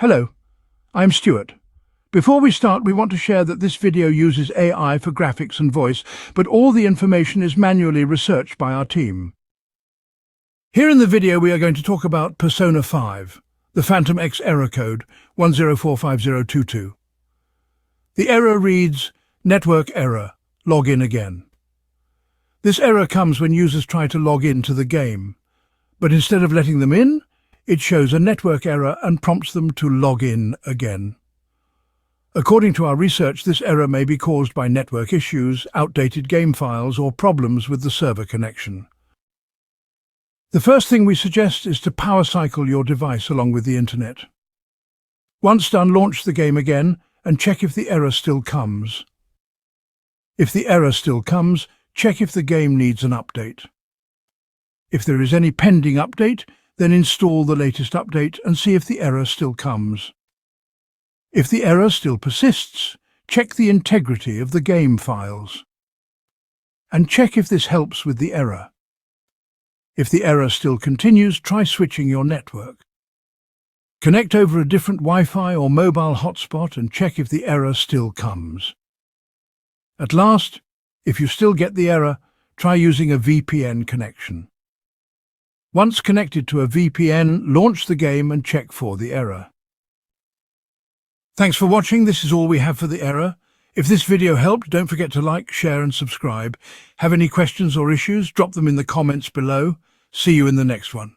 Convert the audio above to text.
Hello, I'm Stuart. Before we start, we want to share that this video uses AI for graphics and voice, but all the information is manually researched by our team. Here in the video we are going to talk about Persona 5, the Phantom X error code 1045022. The error reads, "Network error, log in again." This error comes when users try to log in to the game, but instead of letting them in, it shows a network error and prompts them to log in again. According to our research, this error may be caused by network issues, outdated game files, or problems with the server connection. The first thing we suggest is to power cycle your device along with the internet. Once done, launch the game again and check if the error still comes. If the error still comes, check if the game needs an update. If there is any pending update, then install the latest update and see if the error still comes. If the error still persists, check the integrity of the game files. And check if this helps with the error. If the error still continues, try switching your network. Connect over a different Wi-Fi or mobile hotspot and check if the error still comes. At last, if you still get the error, try using a VPN connection. Once connected to a VPN, launch the game and check for the error. Thanks for watching. This is all we have for the error. If this video helped, don't forget to like, share and subscribe. Have any questions or issues? Drop them in the comments below. See you in the next one.